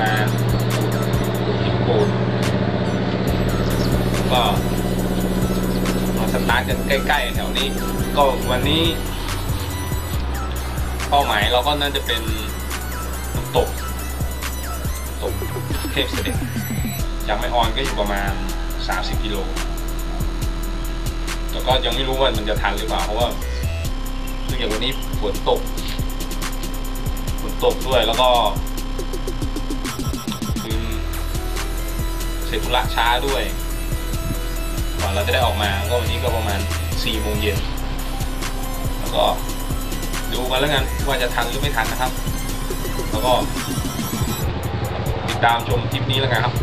มาหินปูนก็มาสตาร์ทกันใกล้ๆแถวนี้ก็วันนี้เป้าหมายเราก็น่าจะเป็นน้ำตกเทพเสด็จจากแม่ออนก็อยู่ประมาณ30 กิโลแต่ก็ยังไม่รู้ว่ามันจะทันหรือเปล่าเพราะว่าเนื่องจากวันนี้ฝนตกด้วยแล้วก็เสร็จธุระช้าด้วยก่อนเราจะได้ออกมาก็วันนี้ก็ประมาณ4 โมงเย็นแล้วก็ดูกันแล้วกันว่าจะทันหรือไม่ทันนะครับแล้วก็ติดตามชมคลิปนี้แล้วกันครับ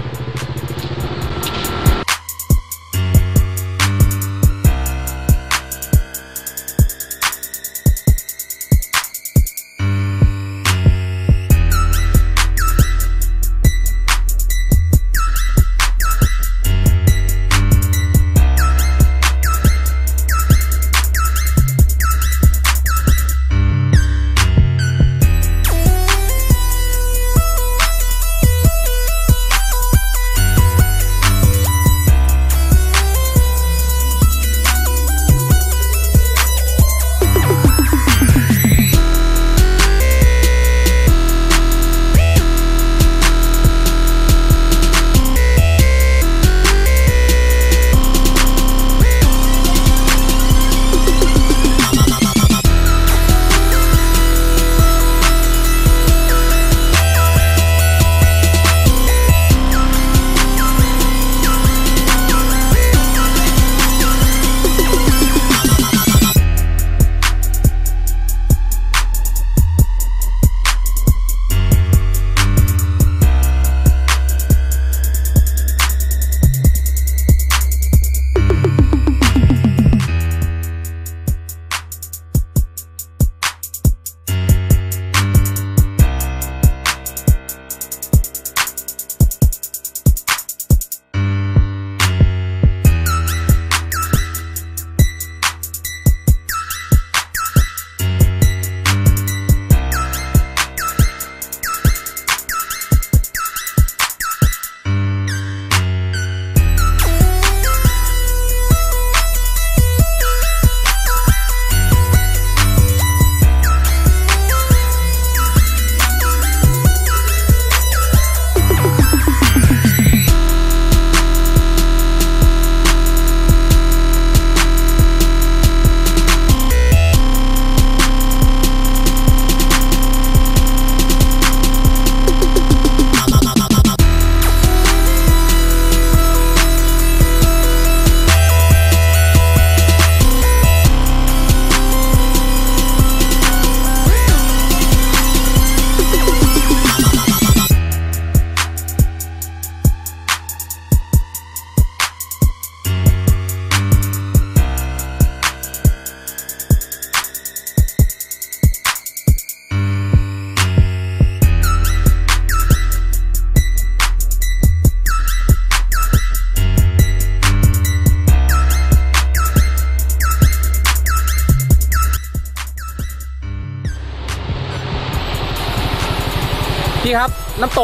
พี่ครับน้ำต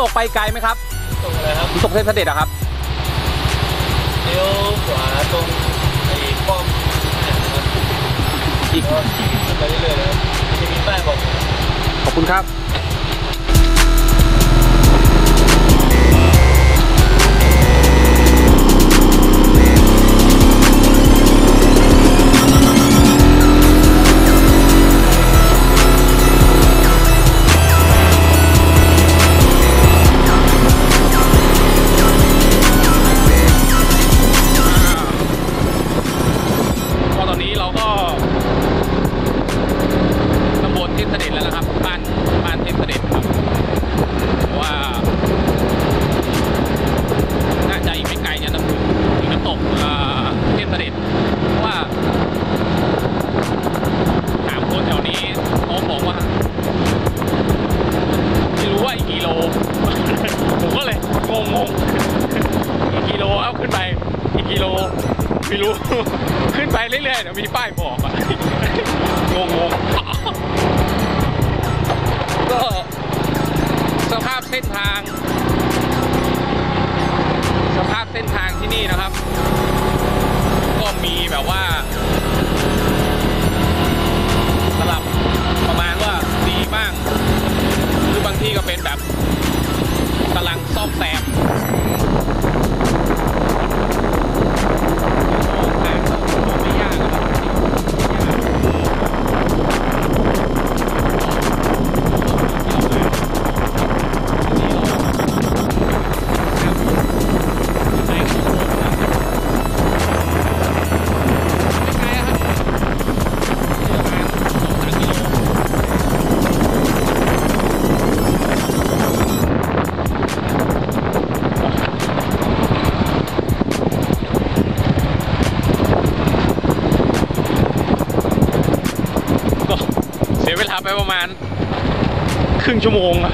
กไปไกลไหมครับตกอะไรครับน้ำตกเทพเสด็จอะครับเลี้ยวขวาตรงไอ้ป้อมนะครับอีกไปเรื่อยๆนะครับจะมีป้ายบอกขอบคุณครับไม่รู้ขึ้นไปเรื่อยๆเดี๋ยวมีป้ายบอกอะงงๆก็ สภาพเส้นทางที่นี่นะครับก็มีแบบว่าสลับประมาณว่าดีบ้างหรือบางที่ก็เป็นแบบกำลังซ่อมแซมไม่ยากนะครับเวลาไปประมาณครึ่งชั่วโมงอะ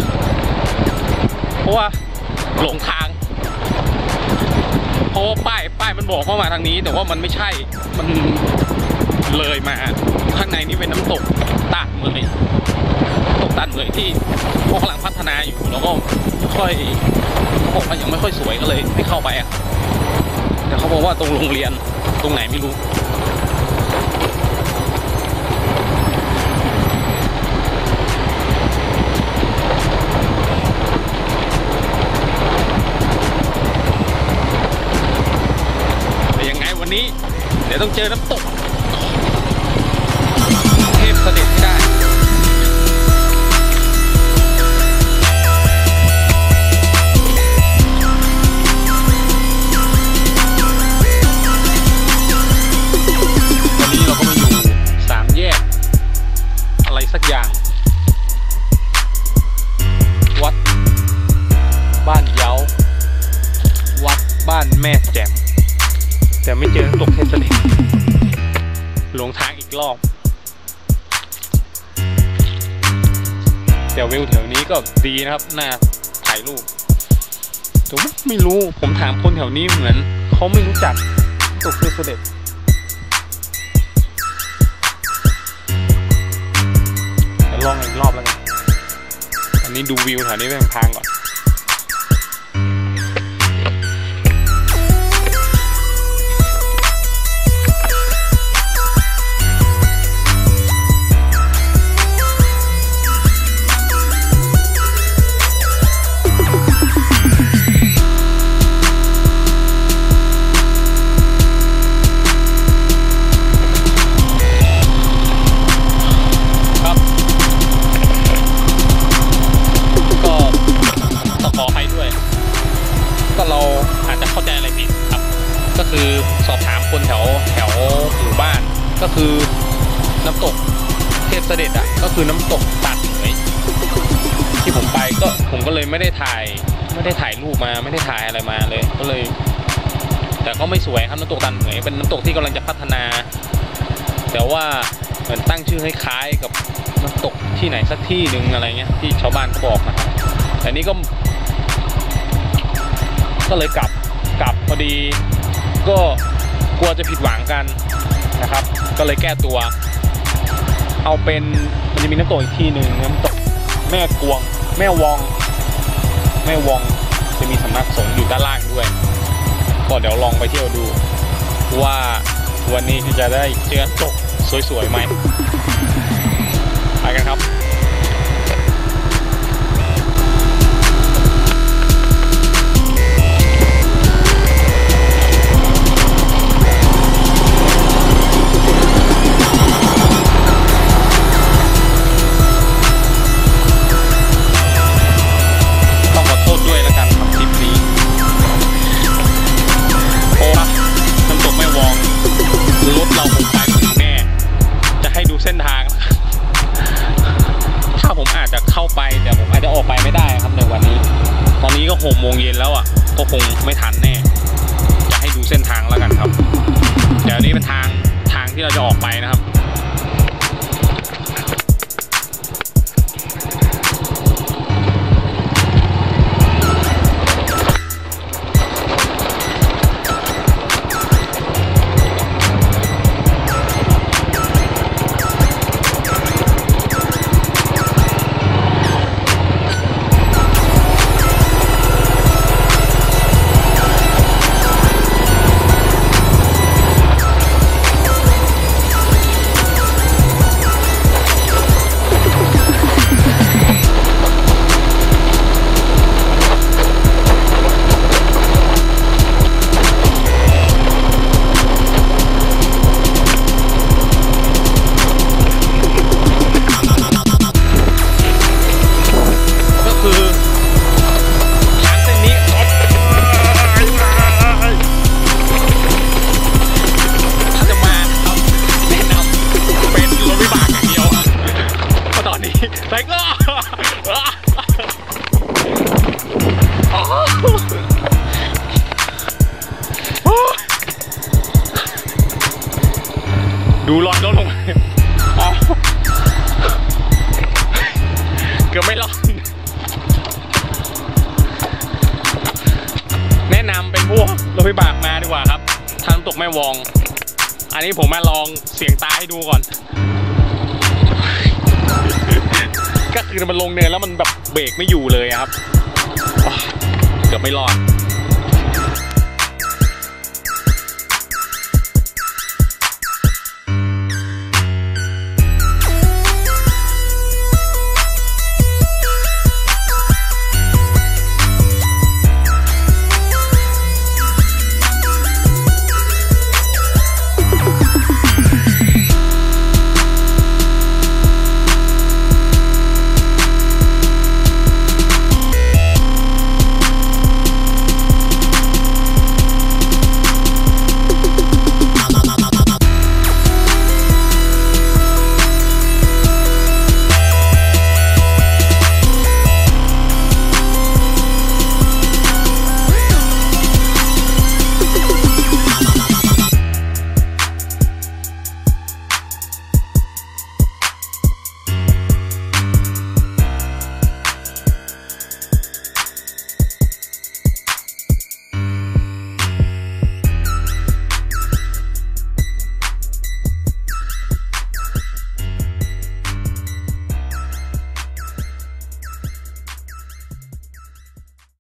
เพราะว่าหลงทางเพราะว่าป้ายมันบอกเข้ามาทางนี้แต่ว่ามันไม่ใช่มันเลยมาข้างในนี้เป็นน้ำตกตาดเมยที่พวกกำลังพัฒนาอยู่แล้วก็ค่อยบอกว่ายังไม่ค่อยสวยก็เลยไม่เข้าไปอะแต่เขาบอกว่าตรงโรงเรียนตรงไหนไม่รู้นี้เดี๋ยวต้องเจอน้ำตกเทพเสด็จให้ได้วันนี้เราก็มาอยู่3 แยกอะไรสักอย่างวัดบ้านเย้าวัดบ้านแม่แจ่มแต่ไม่เจอน้ำตกเทพเสด็จหลงทางอีกรอบแต่วิวแถวนี้ก็ดีนะครับน่าถ่ายรูปแต่ไม่รู้ผมถามคนแถวนี้เหมือนเขาไม่รู้จักน้ำตกเทพเสด็จจะลองอีกรอบแล้วกันอันนี้ดูวิวแถวนี้ไปทางก่อนเราอาจจะเข้าใจอะไรผิดครับก็คือสอบถามคนแถวหมู่บ้านก็คือน้ำตกเทพเสด็จอ่ะก็คือน้ำตกตัดเหมยที่ผมไปก็ผมก็เลยไม่ได้ถ่ายรูปมาไม่ได้ถ่ายอะไรมาเลยก็เลยแต่ก็ไม่สวยครับน้ำตกตัดเหมยเป็นน้ำตกที่กำลังจะพัฒนาแต่ว่าเหมือนตั้งชื่อให้คล้ายกับน้ำตกที่ไหนสักที่หนึ่งอะไรเงี้ยที่ชาวบ้านเขาบอกนะครับแต่นี้ก็เลยกลับพอดีก็กลัวจะผิดหวังกันนะครับก็เลยแก้ตัวเอาเป็นมันจะมีน้ำตกอีกที่หนึ่งน้ำตกแม่วองจะมีสำนักสงฆ์อยู่ด้านล่างด้วยก็เดี๋ยวลองไปเที่ยวดูว่าวันนี้จะได้เจอน้ำตกสวยๆไหมไปกันครับเส้นทางถ้าผมอาจจะเข้าไปแต่ผมอาจจะออกไปไม่ได้ครับในวันนี้ตอนนี้ก็6 โมงเย็นแล้วอ่ะก็คงไม่ทันแน่จะให้ดูเส้นทางแล้วกันครับเดี๋ยวนี้เป็นทางที่เราจะออกไปนะครับ ดูรอยรถลงอ๋อเกือบไม่รอดแนะนำเป็นพวกรถวิบากมาดีกว่าครับทางน้ำตกแม่วองอันนี้ผมมาลองเสี่ยงตายให้ดูก่อนก็คือมันลงเนินแล้วมันแบบเบรกไม่อยู่เลยครับเกือบไม่รอด